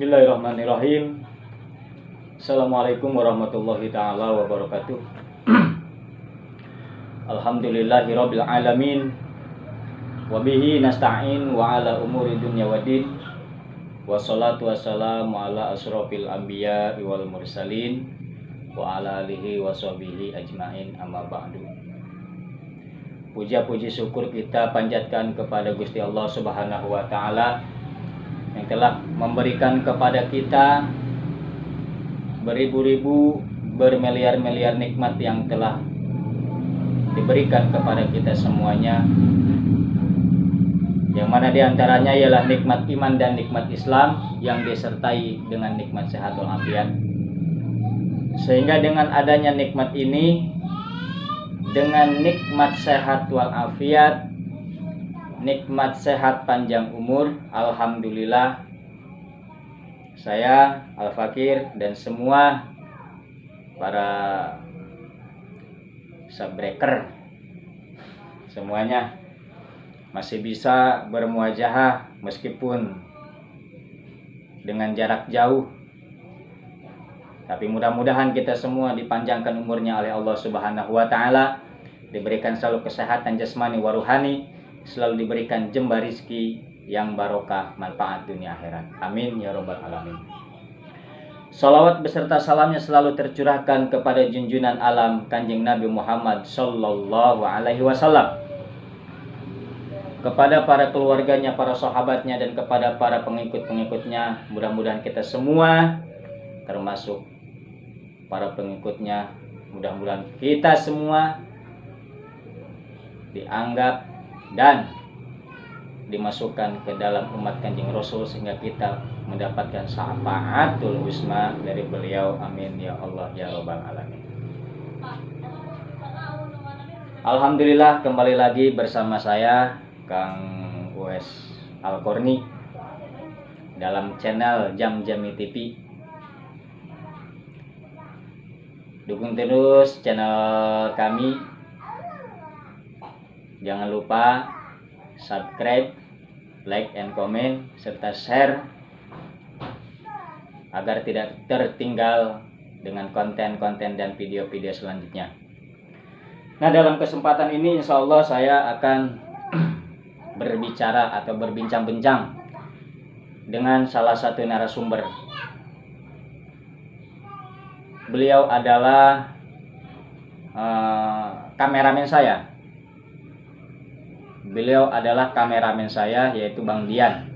Bismillahirrahmanirrahim. Assalamualaikum warahmatullahi ta'ala wabarakatuh. Alhamdulillahirabbil alamin. Wabihi nasta'in wa ala umuri dunya waddin. Wassalatu wassalamu ala asrofil anbiya wal mursalin wa ala alihi wa sahbihi ajmain, amma ba'du. Puja-puji syukur kita panjatkan kepada Gusti Allah Subhanahu wa taala yang telah memberikan kepada kita beribu-ribu, bermiliar-miliar nikmat yang telah diberikan kepada kita semuanya, yang mana diantaranya ialah nikmat iman dan nikmat Islam yang disertai dengan nikmat sehat walafiat. Sehingga dengan adanya nikmat ini, dengan nikmat sehat walafiat, nikmat sehat panjang umur, alhamdulillah saya Al-Fakir dan semua para subbreaker semuanya masih bisa bermuajahah meskipun dengan jarak jauh. Tapi mudah-mudahan kita semua dipanjangkan umurnya oleh Allah Subhanahu wa taala, diberikan selalu kesehatan jasmani wa ruhani, selalu diberikan jembar rizki yang barokah, manfaat dunia akhirat. Amin ya robbal alamin. Salawat beserta salamnya selalu tercurahkan kepada junjungan alam Kanjeng Nabi Muhammad sallallahu alaihi wasallam, kepada para keluarganya, para sahabatnya, dan kepada para pengikut-pengikutnya. Mudah-mudahan kita semua termasuk para pengikutnya. Mudah-mudahan kita semua dianggap dan dimasukkan ke dalam umat Kanjeng Rasul sehingga kita mendapatkan syafaatul husna dari beliau. Amin ya Allah ya robbal alamin. Alhamdulillah, kembali lagi bersama saya Kang Uwais Al-Korni dalam channel Jam-Jami TV. Dukung terus channel kami. Jangan lupa subscribe, like, and comment, serta share agar tidak tertinggal dengan konten-konten dan video-video selanjutnya. Nah, dalam kesempatan ini insya Allah saya akan berbicara atau berbincang-bincang dengan salah satu narasumber. Beliau adalah kameramen saya. Beliau adalah kameramen saya, yaitu Bang Dian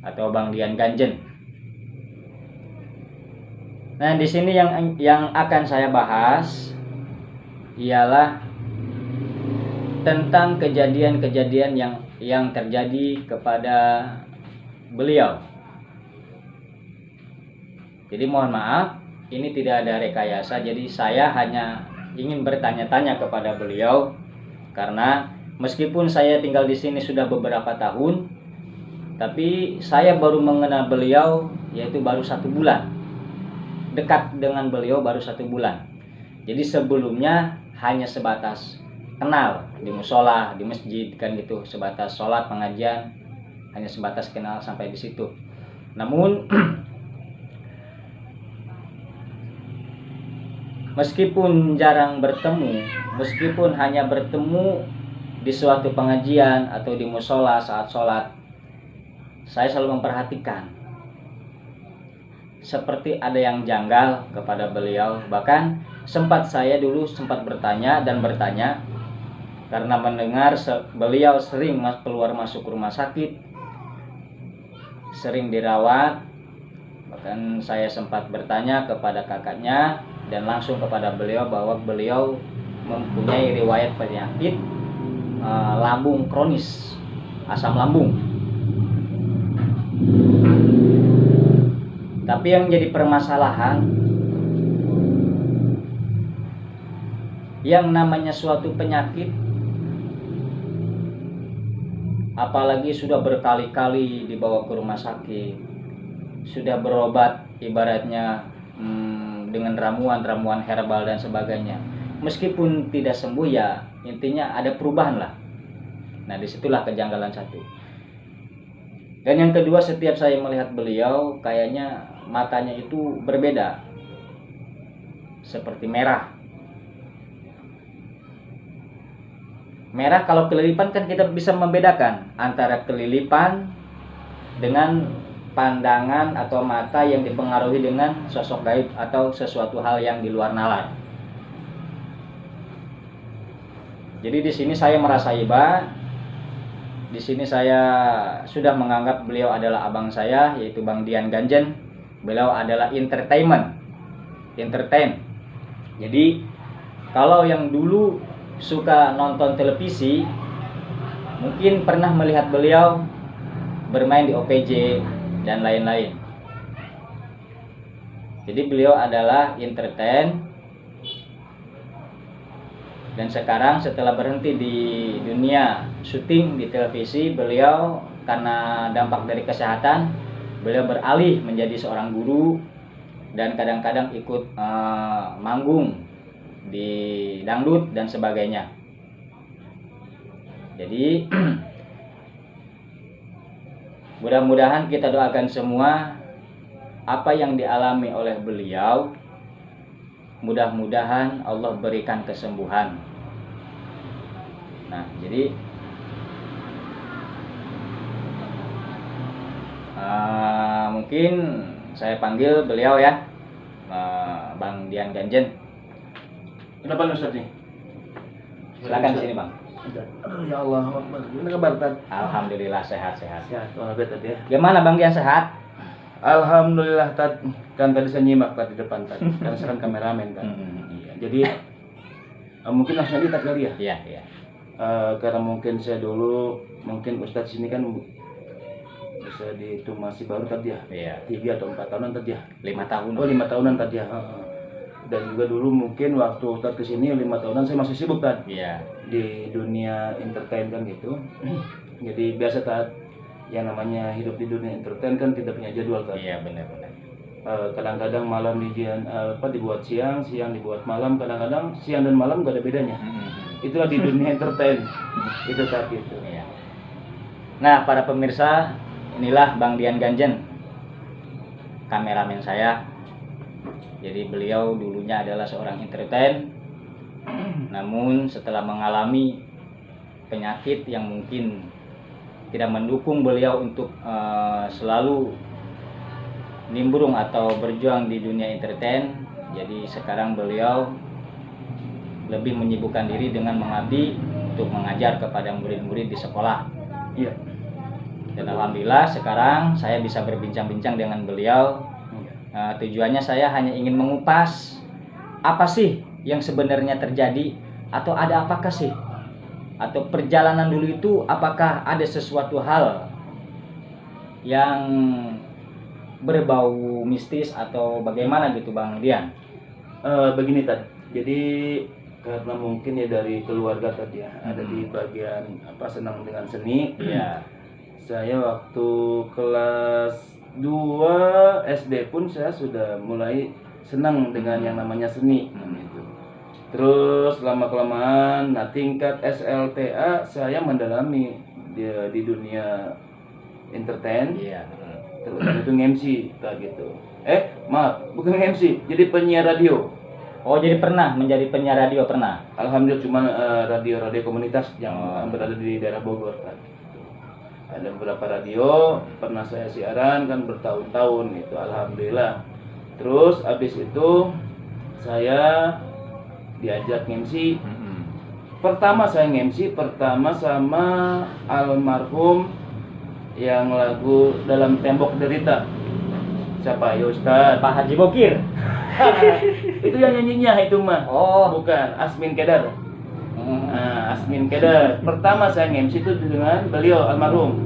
atau Bang Dian Ganjen. Nah, di sini yang akan saya bahas ialah tentang kejadian-kejadian yang terjadi kepada beliau. Jadi mohon maaf, ini tidak ada rekayasa. Jadi saya hanya ingin bertanya-tanya kepada beliau. Karena meskipun saya tinggal di sini sudah beberapa tahun, tapi saya baru mengenal beliau yaitu baru 1 bulan. Dekat dengan beliau baru 1 bulan. Jadi sebelumnya hanya sebatas kenal di musola, di masjid kan gitu, sebatas sholat pengajian, hanya sebatas kenal sampai di situ. Namun meskipun jarang bertemu, meskipun hanya bertemu di suatu pengajian atau di musola saat sholat, saya selalu memperhatikan seperti ada yang janggal kepada beliau. Bahkan saya dulu sempat bertanya karena mendengar beliau sering keluar masuk rumah sakit, sering dirawat. Bahkan saya sempat bertanya kepada kakaknya dan langsung kepada beliau bahwa beliau mempunyai riwayat penyakit lambung kronis, asam lambung. Tapi yang jadi permasalahan, yang namanya suatu penyakit, apalagi sudah berkali-kali dibawa ke rumah sakit, sudah berobat ibaratnya dengan ramuan herbal dan sebagainya, meskipun tidak sembuh, ya intinya ada perubahan lah. Nah, disitulah kejanggalan satu. Dan yang kedua, setiap saya melihat beliau kayaknya matanya itu berbeda, seperti merah. Merah kalau kelilipan kan kita bisa membedakan antara kelilipan dengan pandangan atau mata yang dipengaruhi dengan sosok gaib atau sesuatu hal yang di luar nalar. Jadi di sini saya merasa iba. Di sini saya sudah menganggap beliau adalah abang saya, yaitu Bang Dian Ganjen. Beliau adalah entertain. Jadi kalau yang dulu suka nonton televisi, mungkin pernah melihat beliau bermain di OPJ dan lain-lain. Jadi beliau adalah entertain. Dan sekarang setelah berhenti di dunia syuting di televisi, beliau karena dampak dari kesehatan, beliau beralih menjadi seorang guru dan kadang-kadang ikut manggung di dangdut dan sebagainya. Jadi mudah-mudahan kita doakan semua apa yang dialami oleh beliau, mudah-mudahan Allah berikan kesembuhan. Nah, jadi mungkin saya panggil beliau ya, Bang Dian Ganjen. Kenapa lu Ustaz nih? Silakan di sini, Bang. Aduh, ya Allah, gimana kabar Tad? Alhamdulillah sehat-sehat. Sehat, walafiat Tad ya. Gimana Bang Dian, sehat? Alhamdulillah Tad, kan tadi saya nyimak Tad di depan Tad, karena saya kan kameramen kan. Iya, jadi mungkin langsung aja Tad kali ya. Iya, iya. Karena mungkin saya dulu, mungkin Ustadz sini kan bisa dihitung masih baru Tad ya. Iya. 3 atau 4 tahunan Tad ya. 5 tahun. Oh 5 tahunan Tad ya. Dan juga dulu mungkin waktu Ustadz kesini 5 tahunan saya masih sibuk Tad. Iya. Di dunia entertain kan gitu. Jadi biasa Tad, yang namanya hidup di dunia entertain kan tidak punya jadwal Tad. Iya, benar-benar. Kadang-kadang malam dibuat siang, siang dibuat malam, kadang-kadang siang dan malam gak ada bedanya. Itulah di dunia entertain. Itu Tad gitu. Iya. Nah, para pemirsa, inilah Bang Dian Ganjen, kameramen saya. Jadi beliau dulunya adalah seorang entertain, namun setelah mengalami penyakit yang mungkin tidak mendukung beliau untuk selalu nimbrung atau berjuang di dunia entertain, jadi sekarang beliau lebih menyibukkan diri dengan mengabdi untuk mengajar kepada murid-murid di sekolah. Iya. Dan alhamdulillah sekarang saya bisa berbincang-bincang dengan beliau. Tujuannya saya hanya ingin mengupas apa sih yang sebenarnya terjadi, atau ada apakah sih, atau perjalanan dulu itu apakah ada sesuatu hal yang berbau mistis atau bagaimana gitu Bang Dian. Begini Tad, jadi karena mungkin ya dari keluarga Tad ya, ada di bagian senang dengan seni. Iya. Saya waktu kelas 2 SD pun saya sudah mulai senang dengan yang namanya seni gitu. Terus lama-kelamaan, tingkat SLTA saya mendalami di dunia entertain. Iya. Terus itu MC kayak gitu. Maaf, bukan MC, jadi penyiar radio. Oh, jadi pernah menjadi penyiar radio, pernah? Alhamdulillah, cuma radio-radio komunitas yang berada di daerah Bogor kan. Ada beberapa radio pernah saya siaran kan bertahun-tahun itu, alhamdulillah. Terus abis itu saya diajak MC. Pertama saya MC sama almarhum yang lagu Dalam Tembok Derita. Siapa ya Ustaz? Pak Haji Bokir. Itu yang nyanyinya itu mah. Oh, Bukan, Asmin Kedar. Asmin Kedar. Pertama saya MC itu dengan beliau almarhum,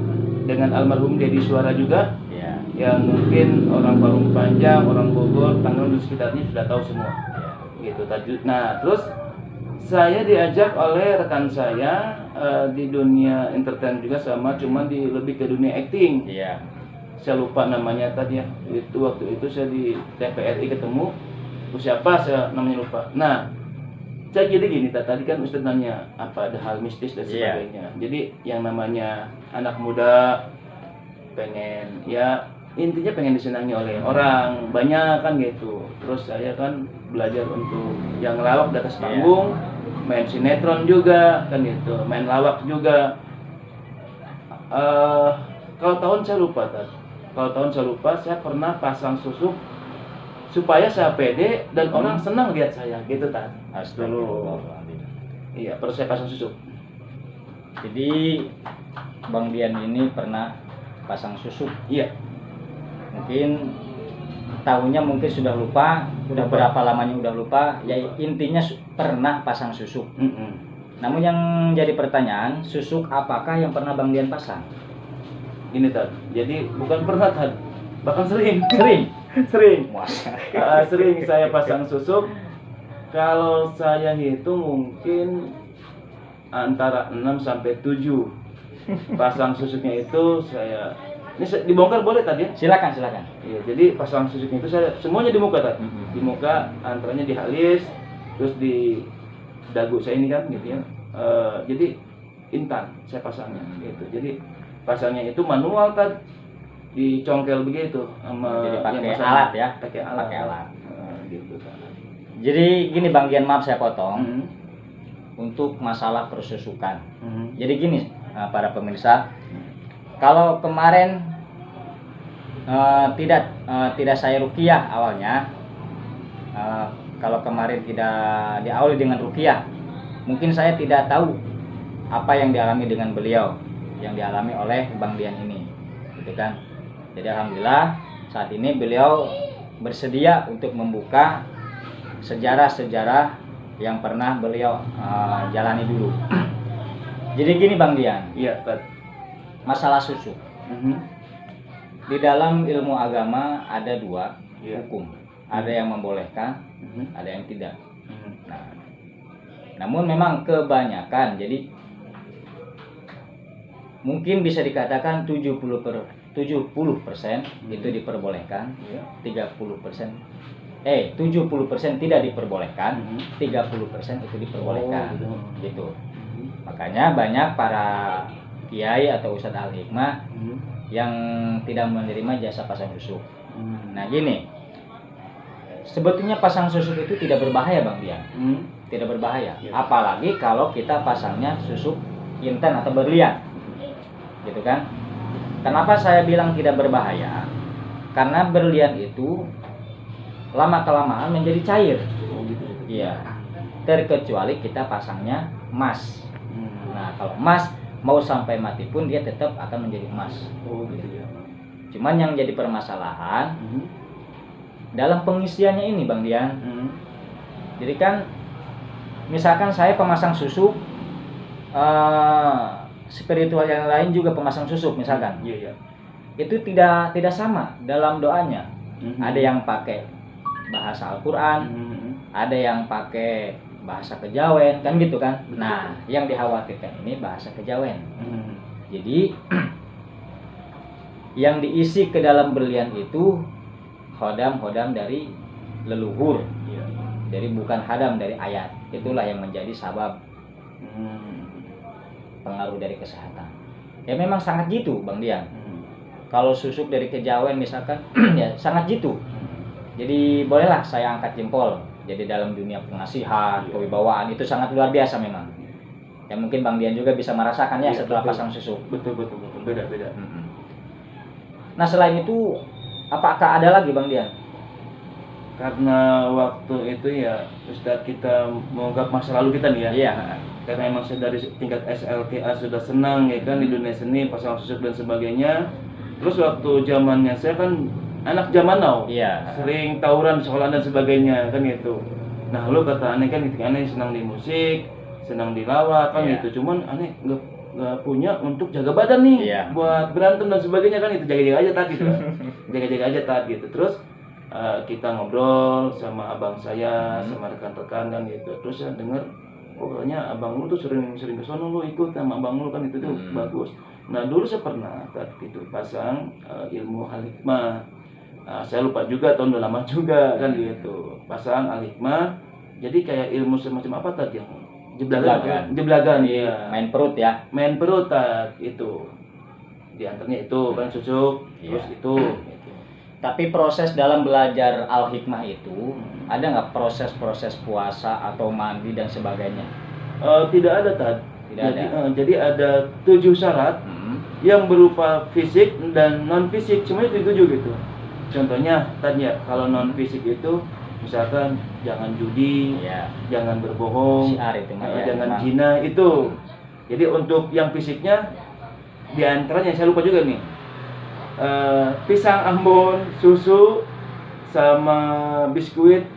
dengan almarhum Dedi Suara juga. Iya. Yang mungkin orang Parung Panjang, orang Bogor, Tangerang dan sekitarnya sudah tahu semua. Gitu tadi. Nah, terus saya diajak oleh rekan saya di dunia entertain juga sama, cuman lebih ke dunia acting. Iya. Saya lupa namanya tadi ya. Itu waktu itu saya di TPRI ketemu. Siapa saya namanya lupa. Nah, saya jadi gini, tadi kan Ustaz nanya apa ada hal mistis dan sebagainya. Jadi yang namanya anak muda pengen ya intinya pengen disenangi oleh orang banyak kan gitu. Terus saya kan belajar untuk yang lawak di atas panggung, main sinetron juga kan gitu, main lawak juga. Kalau tahun saya lupa saya pernah pasang susuk supaya saya pede dan orang senang lihat saya gitu Tad. Dulu iya pernah saya pasang susuk. Jadi Bang Dian ini pernah pasang susuk. Iya. Mungkin tahunnya mungkin sudah lupa, udah berapa lamanya udah lupa. Ya intinya pernah pasang susuk. Namun yang jadi pertanyaan, susuk apakah yang pernah Bang Dian pasang? Ini Tad. Jadi bukan pernah Tad, bahkan sering. Sering. Sering saya pasang susuk. Kalau saya hitung mungkin antara 6 sampai 7 pasang susuknya itu saya. Ini dibongkar boleh tadi ya? Silakan. Iya, jadi pasang susuknya itu saya semuanya di muka Tad. Di muka, antaranya di alis, terus di dagu saya ini kan gitu ya. Jadi intan saya pasangnya gitu. Jadi pasangnya itu manual Tad. Dicongkel begitu sama jadi pakai yang alat ya, pakai alat. Gitu kan. Jadi gini Bang Dian, maaf saya potong. Untuk masalah persusukan. Jadi gini para pemirsa, kalau kemarin tidak saya ruqyah awalnya, kalau kemarin tidak diawali dengan ruqyah, mungkin saya tidak tahu apa yang dialami dengan beliau, yang dialami oleh Bang Dian ini, gitu kan. Jadi alhamdulillah saat ini beliau bersedia untuk membuka sejarah-sejarah yang pernah beliau jalani dulu. Jadi gini Bang Dian. Iya, Tad. Masalah susuk. Di dalam ilmu agama ada dua hukum. Ada yang membolehkan, ada yang tidak. Nah, namun memang kebanyakan, jadi mungkin bisa dikatakan 70% itu diperbolehkan, 70% tidak diperbolehkan, 30% itu diperbolehkan. Gitu. Makanya banyak para kiai atau ustadz al-hikmah yang tidak menerima jasa pasang susuk. Nah gini, sebetulnya pasang susuk itu tidak berbahaya Bang Dian. Tidak berbahaya, apalagi kalau kita pasangnya susuk inten atau berlian, gitu kan. Kenapa saya bilang tidak berbahaya? Karena berlian itu lama-kelamaan menjadi cair. Iya. Terkecuali kita pasangnya emas. Nah, kalau emas mau sampai mati pun dia tetap akan menjadi emas. Cuman yang jadi permasalahan dalam pengisiannya ini Bang Dian. Jadi kan misalkan saya pemasang susuk, spiritual yang lain juga pemasang susuk misalkan. Itu tidak sama dalam doanya. Ada yang pakai bahasa Al-Qur'an, ada yang pakai bahasa kejawen, kan gitu kan. Nah, yang dikhawatirkan ini bahasa kejawen. Jadi yang diisi ke dalam berlian itu hodam-hodam dari leluhur. Jadi bukan hadam dari ayat. Itulah yang menjadi sabab pengaruh dari kesehatan. Ya memang sangat jitu Bang Dian. Kalau susuk dari kejawen misalkan ya sangat jitu. Jadi bolehlah saya angkat jempol. Jadi dalam dunia pengasihan, kewibawaan itu sangat luar biasa memang. Ya mungkin Bang Dian juga bisa merasakannya setelah pasang susuk. Betul. Beda. Nah selain itu apakah ada lagi Bang Dian? Karena waktu itu ya Ustadz kita mengungkap masa lalu kita nih ya. Iya. Karena emang saya dari tingkat SLTA sudah senang ya kan di dunia seni, pasang susuk dan sebagainya. Terus waktu zamannya saya kan anak zaman now, sering tawuran sekolah dan sebagainya kan gitu. Nah lu kata aneh kan ketika aneh senang di musik, senang di lawak kan gitu. Cuman aneh nggak punya untuk jaga badan nih buat berantem dan sebagainya kan itu, jaga-jaga aja tadi gitu. Jaga-jaga aja tadi gitu. Terus kita ngobrol sama abang saya, sama rekan-rekan kan gitu. Terus saya dengar pokoknya abang lu tuh sering ke sono, lu ikut sama abang lu kan itu tuh bagus. Nah dulu saya pernah gitu pasang ilmu al-hikmah. Saya lupa juga tahun udah lama juga kan gitu. Pasang al-hikmah. Jadi kayak ilmu semacam apa tadi yang jeblagan ya. Main perut ya. Main perut itu. diantaranya itu kan susuk, Iya. terus itu gitu. Tapi proses dalam belajar al-hikmah itu ada nggak proses-proses puasa atau mandi dan sebagainya? Tidak ada Tad. Tidak Jadi, ada. jadi ada 7 syarat yang berupa fisik dan non fisik, semuanya itu 7 gitu. Contohnya tadi ya, kalau non fisik itu misalkan jangan judi, Iya. jangan berbohong, Syiar itu mah ya, jangan memang. zina itu. Jadi untuk yang fisiknya diantaranya saya lupa juga nih, pisang Ambon, susu, sama biskuit,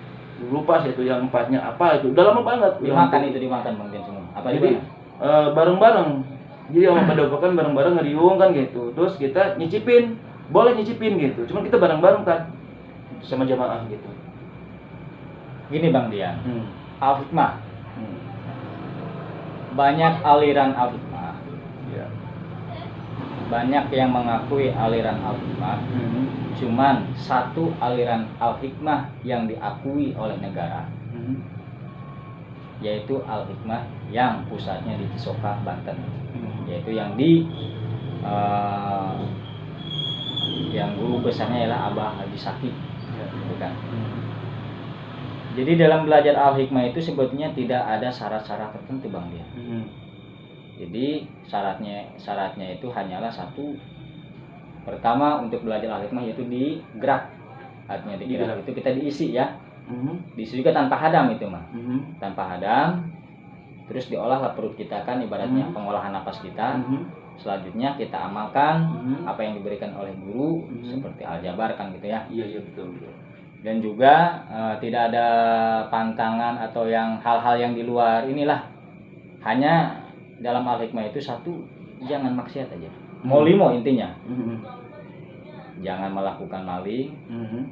lupa sih itu yang empatnya apa itu. Udah lama banget. Dimakan itu dimakan Bang Dian semua. Apa Jadi gimana? bareng-bareng. Jadi sama padepokan bareng-bareng ngeriung kan gitu. Terus kita nyicipin, boleh nyicipin gitu. Cuman kita bareng-bareng kan sama jamaah gitu. Gini Bang Dian, Hmm. al-hikmah. Hmm. Banyak aliran al-hikmah. Ya. Banyak yang mengakui aliran al-hikmah. Hmm. Cuman satu aliran al-hikmah yang diakui oleh negara, Hmm. yaitu al-hikmah yang pusatnya di Cisoka, Banten. Hmm. Yaitu yang yang guru besarnya ialah Abah Haji Saki, Ya. gitu kan. Hmm. Jadi dalam belajar al-hikmah itu sebetulnya tidak ada syarat-syarat tertentu Bang Dian. Hmm. Jadi syaratnya itu hanyalah satu. Pertama untuk belajar al-hikmah yaitu digerak. Artinya digerak itu kita diisi ya. Hmm. Diisi juga tanpa hadam itu mah. Hmm. Tanpa hadam. Terus diolahlah perut kita kan ibaratnya pengolahan napas kita. Hmm. Selanjutnya kita amalkan Hmm. apa yang diberikan oleh guru seperti aljabar kan gitu ya. Iya iya betul betul. Dan juga tidak ada pantangan atau yang hal-hal yang di luar inilah. Hanya dalam al-hikmah itu satu, jangan maksiat aja. Mau limo intinya. Hmm. Jangan melakukan maling, Hmm.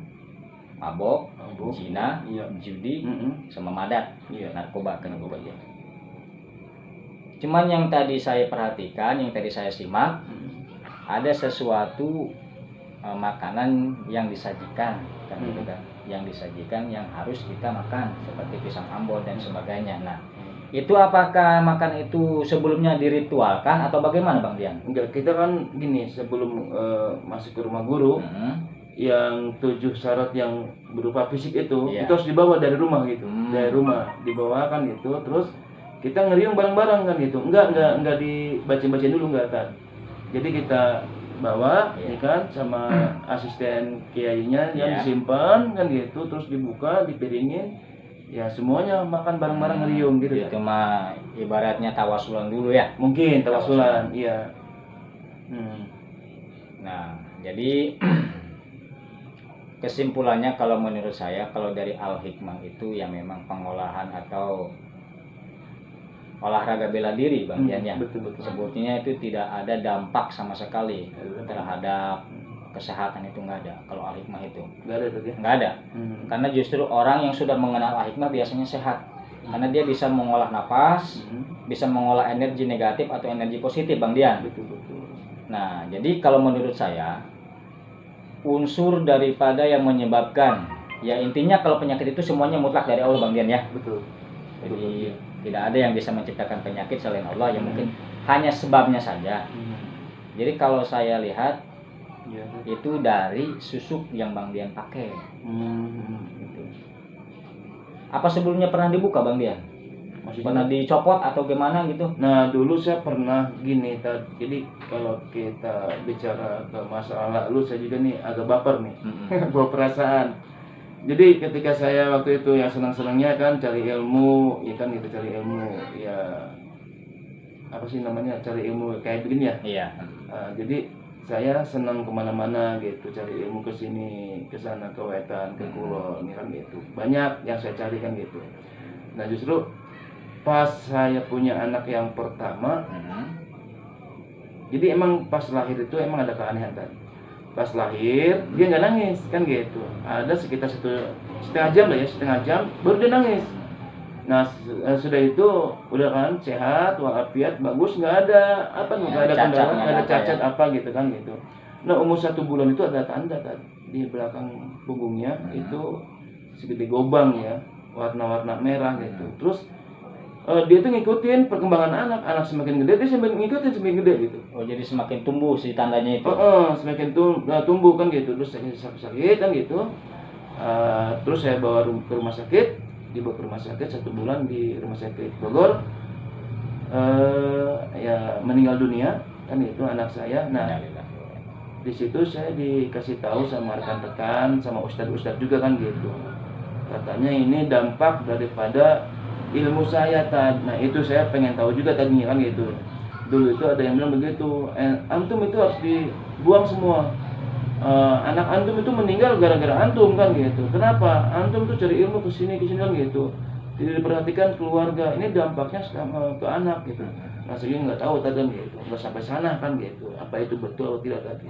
mabok, Mabok. zina, Iya. judi, Hmm. sama madat, Iya. narkoba kan Narkoba ya. Cuman yang tadi saya perhatikan, yang tadi saya simak, Hmm. ada sesuatu makanan yang disajikan kan gitu kan. Yang disajikan yang harus kita makan seperti pisang Ambon dan sebagainya. Nah, itu apakah makan itu sebelumnya diritualkan atau bagaimana Bang Dian? Enggak, kita kan gini sebelum masuk ke rumah guru, yang 7 syarat yang berupa fisik itu, Iya. itu harus dibawa dari rumah gitu, Hmm. dari rumah dibawakan gitu, terus kita ngeriung bareng-bareng kan gitu, enggak dibaca-bacain dulu enggak kan, jadi kita bawa, Iya. ya kan, sama asisten kiainya yang Iya. disimpan kan gitu, terus dibuka, dipiringin, ya semuanya makan bareng-bareng ngeriung gitu Itu kan. mah ibaratnya tawasulan dulu ya. Mungkin tawasulan, iya. Hmm. Nah, jadi kesimpulannya kalau menurut saya kalau dari al-hikmah itu ya memang pengolahan atau olahraga bela diri Bang Dian ya. Betul betul. Sebetulnya itu tidak ada dampak sama sekali terhadap kesehatan, itu nggak ada kalau al-hikmah itu. Enggak ada tadi ya. Nggak ada. Karena justru orang yang sudah mengenal al-hikmah biasanya sehat. Karena dia bisa mengolah napas, bisa mengolah energi negatif atau energi positif Bang Dian. Betul betul. Nah, jadi kalau menurut saya unsur daripada yang menyebabkan, ya intinya kalau penyakit itu semuanya mutlak dari Allah Bang Dian ya. Betul. Jadi tidak ada yang bisa menciptakan penyakit selain Allah, yang mungkin hanya sebabnya saja. Jadi kalau saya lihat Ya. itu dari susuk yang Bang Dian pakai. Gitu. Apa sebelumnya pernah dibuka Bang Dian? Maksudnya? Pernah dicopot atau gimana gitu? Nah dulu saya pernah gini, jadi kalau kita bicara ke masalah lalu saya juga nih agak baper nih, bawa perasaan. Jadi ketika saya waktu itu ya senang-senangnya kan cari ilmu, ya kan gitu cari ilmu, ya apa sih namanya, cari ilmu kayak begini ya. Iya. Jadi saya senang kemana-mana gitu, cari ilmu ke sini, ke sana, ke wetan, ke kulon, kan gitu. Banyak yang saya cari kan gitu. Nah justru pas saya punya anak yang pertama, jadi emang pas lahir itu emang ada keanehan kan. Pas lahir dia nggak nangis kan gitu. Ada sekitar setengah jam lah ya, setengah jam baru dia nangis. Nah sudah itu udah kan sehat walafiat bagus, nggak ada apa nggak ada kendala, nggak ada cacat apa gitu kan gitu. Nah umur 1 bulan itu ada tanda kan di belakang punggungnya itu segede gobang ya, warna-warna merah gitu. Terus Dia tuh ngikutin perkembangan anak semakin gede dia semakin ngikutin semakin gede gitu. Oh, jadi semakin tumbuh si tandanya itu. Semakin tumbuh kan gitu, terus sakit kan gitu. Terus saya bawa ke rumah sakit, dibawa ke rumah sakit 1 bulan di rumah sakit Bogor. Ya meninggal dunia kan itu anak saya. Nah, di situ saya dikasih tahu sama rekan-rekan, sama ustadz juga kan gitu. Katanya ini dampak daripada ilmu saya tadi. Nah itu saya pengen tahu juga tadinya kan gitu. Dulu itu ada yang bilang begitu, antum itu harus dibuang semua. Anak antum itu meninggal gara-gara antum kan gitu. Kenapa? Antum tuh cari ilmu ke sini kan gitu. Tidak diperhatikan keluarga. Ini dampaknya ke anak gitu. Nah saya nggak tahu tadi kan gitu. Nggak sampai sana kan gitu. Apa itu betul atau tidak tadi?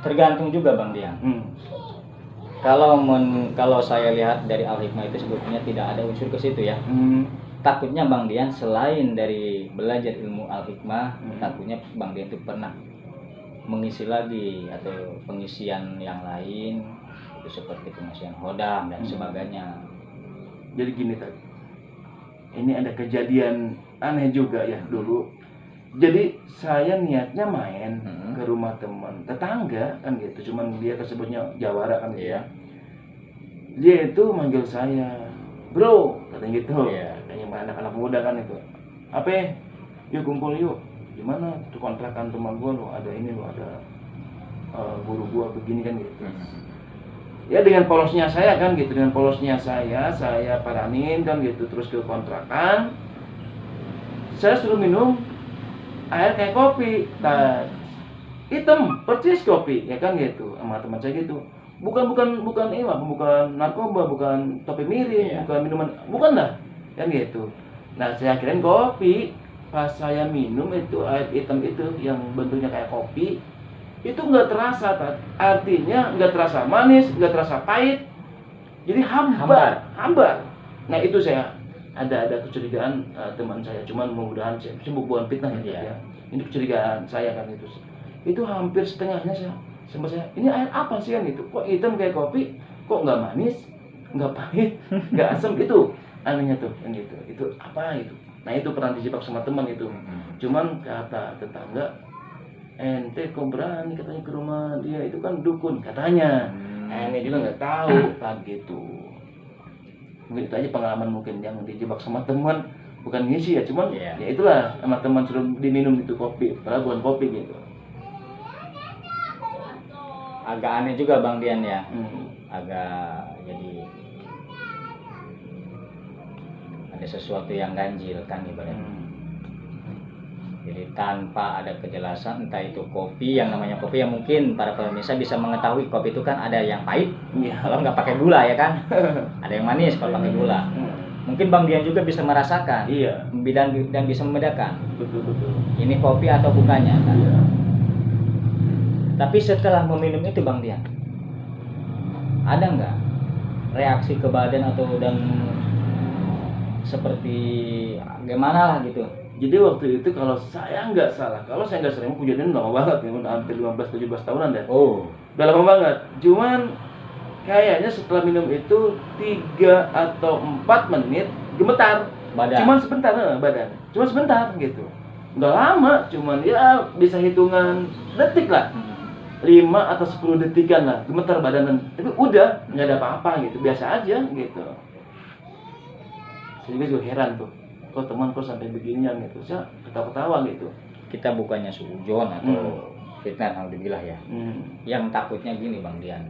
Tergantung juga Bang Dian. Kalau saya lihat dari Al-Hikmah itu sebetulnya tidak ada unsur ke situ ya. Takutnya Bang Dian selain dari belajar ilmu Al-Hikmah, takutnya Bang Dian itu pernah mengisi lagi atau pengisian yang lain, itu seperti pengisian hodam dan sebagainya. Jadi gini tadi, ini ada kejadian aneh juga ya dulu. Jadi saya niatnya main ke rumah teman tetangga kan gitu, cuman dia tersebutnya Jawara kan gitu ya. Dia itu manggil saya, bro, katanya gitu. Kayaknya anak-anak muda kan itu. Apa? Yuk kumpul yuk. Gimana? Tuh kontrakan rumah gua lo, ada ini lo, ada guru gua begini kan gitu. Ya dengan polosnya saya kan gitu, dengan polosnya saya paranin kan gitu, terus ke kontrakan. Saya suruh minum air kayak kopi, hitam persis kopi ya kan gitu, sama teman saya gitu. Bukan ini mah, bukan narkoba, bukan topi miring, bukan minuman, bukan lah kan gitu. Nah saya kirain kopi. Pas saya minum itu air hitam itu yang bentuknya kayak kopi, itu nggak terasa, artinya nggak terasa manis, nggak terasa pahit, jadi hambar. Nah itu saya ada kecurigaan teman saya, cuman mudah-mudahan saya bukan fitnah ya. Ini kecurigaan saya kan itu hampir setengahnya sama saya, ini air apa sih kan itu, kok hitam kayak kopi, kok nggak manis, nggak pahit, nggak asam, itu anehnya tuh kan gitu. Itu apa itu? Nah itu pernah dijebak sama teman itu. Cuman kata tetangga, ente kok berani katanya ke rumah dia, itu kan dukun katanya. Ini juga nggak tahu kan gitu. Mungkin itu aja pengalaman mungkin yang dijebak sama teman, bukan ngisi ya, cuman ya itulah sama teman suruh diminum itu kopi, padahal bukan kopi gitu. Agak aneh juga Bang Dian ya. Agak jadi ada sesuatu yang ganjil kan ibaratnya. Jadi tanpa ada kejelasan, entah itu kopi, yang namanya kopi yang mungkin para pemirsa bisa mengetahui kopi itu kan ada yang pahit kalau nggak pakai gula ya kan, ada yang manis kalau pakai gula. Mungkin Bang Dian juga bisa merasakan dan bisa membedakan betul ini kopi atau bukannya kan. Tapi setelah meminum itu Bang Dian, ada nggak reaksi ke badan atau dan seperti gimana lah gitu? Jadi waktu itu kalau saya nggak salah, kalau saya nggak sering, kejadian lama banget ya, hampir 15-17 tahunan deh. Udah lama banget. Cuman kayaknya setelah minum itu 3 atau 4 menit gemetar. Badan. Cuman sebentar badan. Cuma sebentar gitu. Nggak lama, cuman ya bisa hitungan detik lah. 5 atau 10 detikan lah gemetar badan. Tapi udah nggak ada apa-apa gitu, biasa aja gitu. Saya juga heran tuh, kok teman kok sampai beginian gitu. Saya ketawa-ketawa gitu. Kita bukannya suujon atau fitnah alhamdulillah ya. Yang takutnya gini Bang Dian.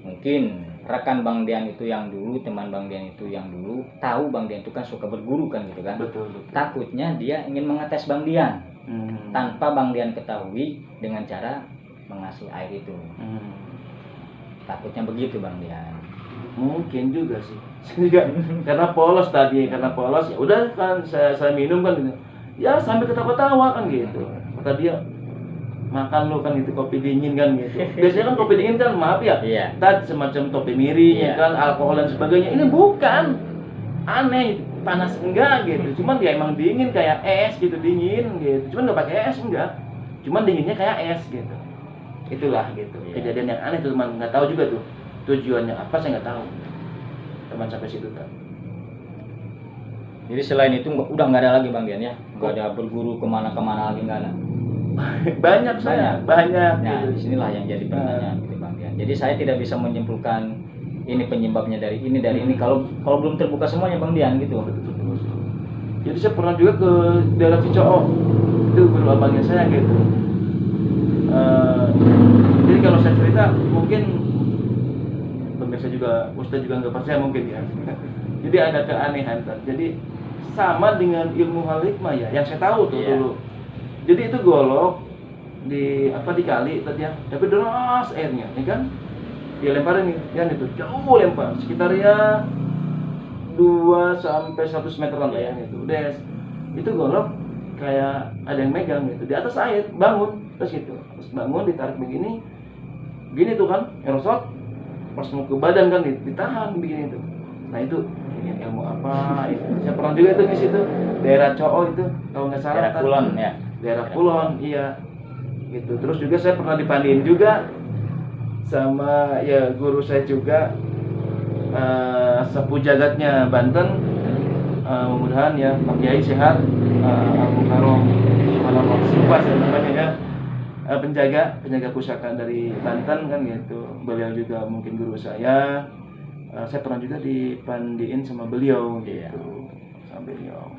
Mungkin rekan Bang Dian itu yang dulu, teman Bang Dian itu yang dulu tahu Bang Dian itu kan suka berguru kan gitu kan. Betul. Takutnya dia ingin mengetes Bang Dian tanpa Bang Dian ketahui dengan cara mengasih air itu. Takutnya begitu Bang Dian. Mungkin juga sih. Karena polos tadi, ya udah kan saya minum kan gitu. Ya sambil ketawa-tawa kan gitu. Kata dia, makan lo kan itu kopi dingin kan gitu. Biasanya kan kopi dingin kan maaf ya, tadi semacam topi miring kan, alkohol dan sebagainya. Ini bukan, aneh, panas enggak gitu. Cuman dia emang dingin kayak es gitu, dingin gitu. Cuman nggak pakai es enggak, cuman dinginnya kayak es gitu. Itulah gitu. Kejadian yang aneh tuh teman, nggak tahu juga tuh tujuannya apa, saya nggak tahu. Teman sampai situ kan. Jadi selain itu udah nggak ada lagi Bang Dian ya, nggak ada berguru kemana-kemana lagi, nggak ada. Banyak saya, banyak. Nah, Gitu. disinilah yang jadi pertanyaan gitu Bang Dian. Jadi saya tidak bisa menyimpulkan ini penyebabnya dari ini kalau belum terbuka semuanya Bang Dian gitu. Jadi saya pernah juga ke daerah Cicoo, itu guru abangnya saya gitu. Jadi kalau saya cerita mungkin pemirsa juga, Ustaz juga nggak percaya mungkin ya. Jadi ada keanehan kan. Jadi sama dengan ilmu hal hikmah ya, yang saya tahu tuh dulu. Jadi itu golok di kali tadi ya, tapi deras airnya, ya kan? Dia lemparin nih, ya itu jauh lempar, sekitar ya 2 sampai 100 meteran lah ya itu. Udah itu golok kayak ada yang megang gitu di atas air, bangun terus gitu. Terus bangun ditarik begini tuh kan, aerosol pas mau ke badan kan ditahan begini tuh. Nah itu ini ilmu apa itu? Saya pernah juga itu di situ daerah Coo itu kalau nggak salah. Daerah Kulon ya. Daerah Kulon, iya. Gitu. Terus juga saya pernah dipandiin juga sama ya guru saya juga Sapu Jagatnya Banten. Mudah-mudahan ya Pak Kiai sehat, Al-Mukarram Malam Simpas ya namanya ya. Penjaga pusaka dari Banten kan gitu. Beliau juga mungkin guru saya. Saya pernah juga dipandiin sama beliau gitu. Sama beliau.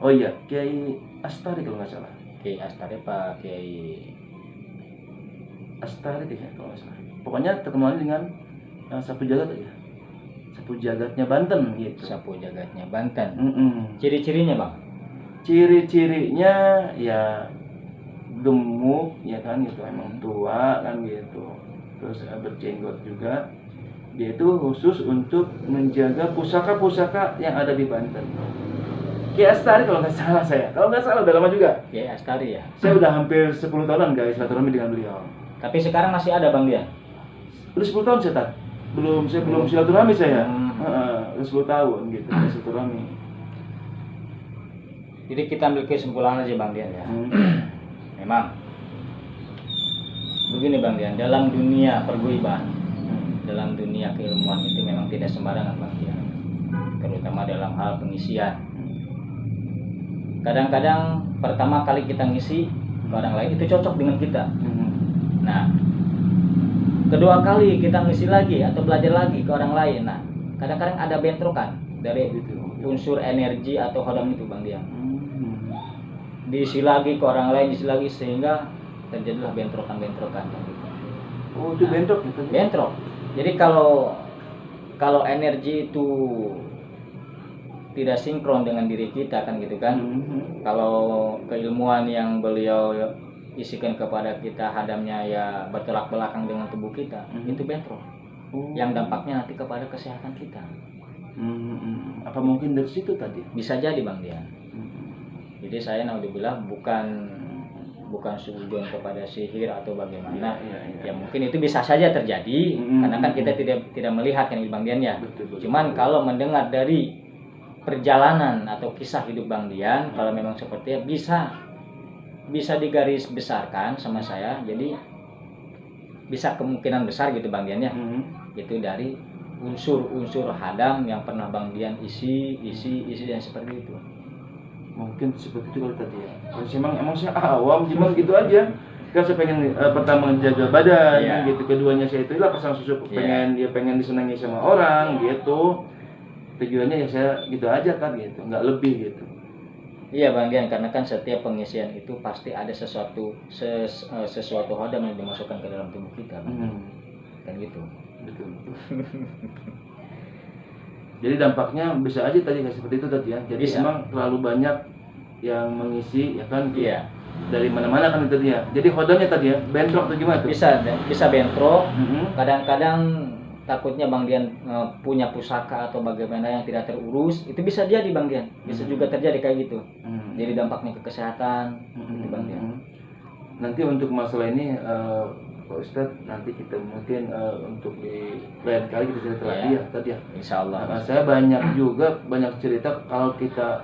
Oh iya, Kiai Astari kalau nggak salah. Kiai Astari Pak Kiai Astari ya kalau nggak salah. Pokoknya terkenal dengan Sapu Jagat aja. Sapu Jagatnya Banten gitu. Sapu Jagatnya Banten. Ciri-cirinya Bang? Ciri-cirinya ya gemuk ya kan gitu, emang tua kan gitu. Terus berjenggot juga. Dia itu khusus untuk menjaga pusaka-pusaka yang ada di Banten. Kiai Astari kalau nggak salah saya. Kalau nggak salah udah lama juga. Kiai Astari ya. Saya udah hampir 10 tahunan guys silaturahmi dengan beliau. Tapi sekarang masih ada Bang Dian? Udah 10 tahun saya belum silaturahmi saya. Udah 10 tahun gitu silaturahmi. Jadi kita ambil kesimpulan aja Bang Dian ya. Memang begini Bang Dian, dalam dunia perguiban, dalam dunia keilmuan itu memang tidak sembarangan Bang Dian. Terutama dalam hal pengisian. Kadang-kadang pertama kali kita ngisi ke orang lain itu cocok dengan kita. Nah, kedua kali kita ngisi lagi atau belajar lagi ke orang lain. Nah, kadang-kadang ada bentrokan dari unsur energi atau hodam itu Bang Dian. Diisi lagi ke orang lain, diisi lagi sehingga terjadilah bentrokan-bentrokan. Oh, itu bentrok gitu. Bentrok. Jadi kalau energi itu tidak sinkron dengan diri kita kan gitu kan. Kalau keilmuan yang beliau isikan kepada kita hadamnya ya bertolak belakang dengan tubuh kita, itu bentrok. Yang dampaknya nanti kepada kesehatan kita. Apa mungkin dari situ tadi? Bisa jadi Bang Dian. Jadi saya naudzubillah bukan suudzon kepada sihir atau bagaimana. Ya mungkin itu bisa saja terjadi karena kan kita tidak melihat kan Bang Dian ya. Betul. Cuman kalau mendengar dari perjalanan atau kisah hidup Bang Dian, kalau memang sepertinya bisa digaris besarkan sama saya. Jadi bisa kemungkinan besar gitu Bang Dian ya. Itu dari unsur-unsur hadam yang pernah Bang Dian isi dan seperti itu. Mungkin seperti itu kalau tadi ya. Emang saya awam cuman gitu aja. Kan saya pengen pertama menjaga badan kan gitu. Keduanya saya itulah pasang susu pengen disenangi sama orang gitu. Tujuannya ya saya gitu aja kan gitu, nggak lebih gitu. Iya Bang Dian, karena kan setiap pengisian itu pasti ada sesuatu hodam yang dimasukkan ke dalam tubuh kita, kan gitu. Betul. Jadi dampaknya bisa aja tadi seperti itu tadi ya. Jadi memang terlalu banyak yang mengisi ya kan. Iya. Dari mana-mana kan itu tadi ya. Jadi hodamnya tadi ya bentrok atau gimana tuh? Bisa bentrok. Kadang-kadang takutnya Bang Dian punya pusaka atau bagaimana yang tidak terurus, itu bisa jadi Bang Dian. Bisa juga terjadi kayak gitu. Jadi dampaknya ke kesehatan itu Bang Dian. Nanti untuk masalah ini Pak Ustadz, nanti kita mungkin untuk di lain kali kita cerita lagi ya tadi ya. Insyaallah. Saya banyak cerita, kalau kita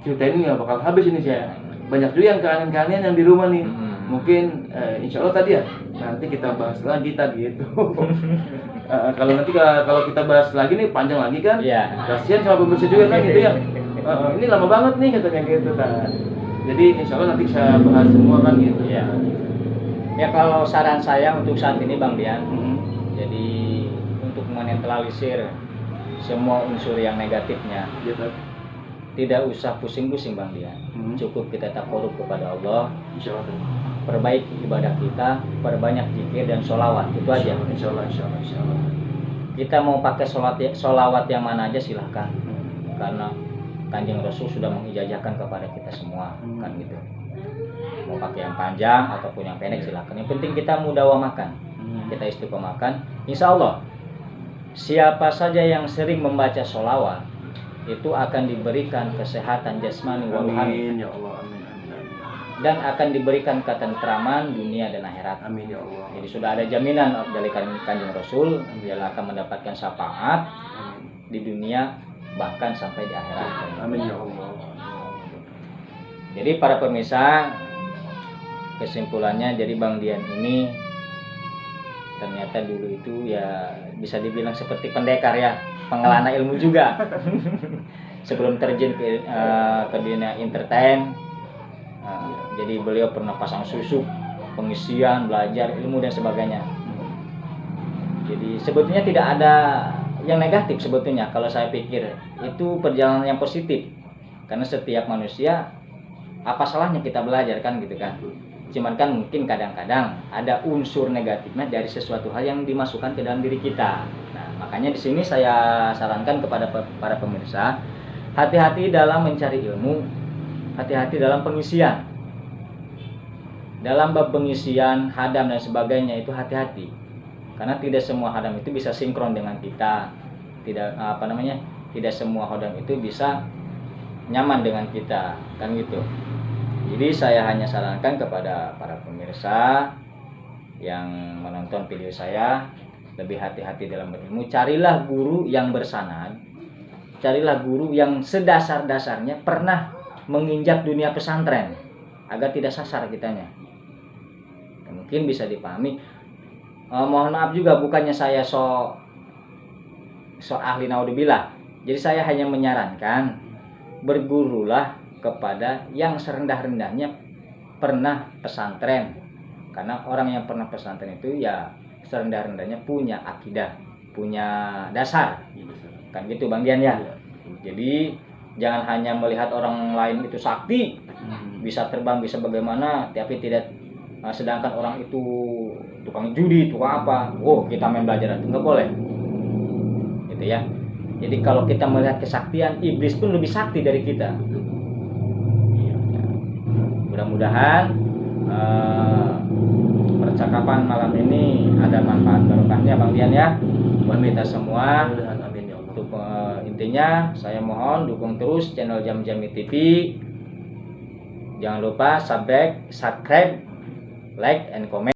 ceritain ini nggak bakal habis ini saya. Banyak juga yang keanehan-keanehan yang di rumah nih. Mungkin insya Allah tadi ya nanti kita bahas lagi tadi itu. Kalau nanti kalau kita bahas lagi nih panjang lagi kan, Iya. kasihan sama pemirsa juga kan gitu ya. Ini lama banget nih katanya gitu kan. Jadi insya Allah nanti saya bahas semua kan gitu. Iya. Ya kalau saran saya untuk saat ini Bang Dian, Hmm. jadi untuk menetralisir semua unsur yang negatifnya, Iya kan? tidak usah pusing-pusing Bang Dian. Hmm. Cukup kita takarub kepada Allah, Insya Allah. perbaiki ibadah kita, perbanyak zikir dan sholawat, itu aja. Insya Allah. Kita mau pakai sholawat yang mana aja silahkan, Hmm. karena Kanjeng Rasul sudah mengijazahkan kepada kita semua, Hmm. kan gitu. Mau pakai yang panjang ataupun yang pendek silahkan. Yang penting kita mudawamakan, kita istiqomahkan. Insya Allah, siapa saja yang sering membaca sholawat itu akan diberikan kesehatan jasmani wa rohani, Amin ya Allah. Amin. dan akan diberikan ketentraman dunia dan akhirat. Amin ya Allah. Jadi sudah ada jaminan dari Kanjeng Rasul, dia akan mendapatkan syafaat Amin. di dunia bahkan sampai di akhirat. Amin ya Allah. Jadi para pemirsa, kesimpulannya jadi Bang Dian ini ternyata dulu itu ya bisa dibilang seperti pendekar ya, pengelana ilmu juga. Sebelum terjun ke dunia entertain, jadi beliau pernah pasang susuk, pengisian, belajar ilmu dan sebagainya. Jadi sebetulnya tidak ada yang negatif sebetulnya, kalau saya pikir itu perjalanan yang positif, karena setiap manusia apa salahnya kita belajar kan gitu kan. Cuman kan mungkin kadang-kadang ada unsur negatifnya dari sesuatu hal yang dimasukkan ke dalam diri kita. Nah, makanya di sini saya sarankan kepada para pemirsa, hati-hati dalam mencari ilmu, hati-hati dalam pengisian. Dalam bab pengisian, hadam dan sebagainya itu hati-hati. Karena tidak semua hadam itu bisa sinkron dengan kita. Tidak semua hadam itu bisa nyaman dengan kita, kan gitu. Jadi saya hanya sarankan kepada para pemirsa yang menonton video saya, lebih hati-hati dalam berilmu. Carilah guru yang bersanad, carilah guru yang sedasar-dasarnya pernah menginjak dunia pesantren, agar tidak sasar kitanya. Mungkin bisa dipahami. Mohon maaf juga, bukannya saya so ahli naudzubillah. Jadi saya hanya menyarankan, bergurulah kepada yang serendah-rendahnya pernah pesantren, karena orang yang pernah pesantren itu ya serendah-rendahnya punya akidah, punya dasar, kan gitu Bang Dian ya. Jadi jangan hanya melihat orang lain itu sakti, bisa terbang, bisa bagaimana, tapi tidak sedangkan orang itu tukang judi, tukang apa, kita main belajar, itu nggak boleh, gitu ya. Jadi kalau kita melihat kesaktian, iblis pun lebih sakti dari kita. Mudah-mudahan percakapan malam ini ada manfaat barokahnya Bang Dian ya, buat kita semua. Untuk intinya saya mohon dukung terus channel Jam Jami TV. Jangan lupa subscribe, like and comment.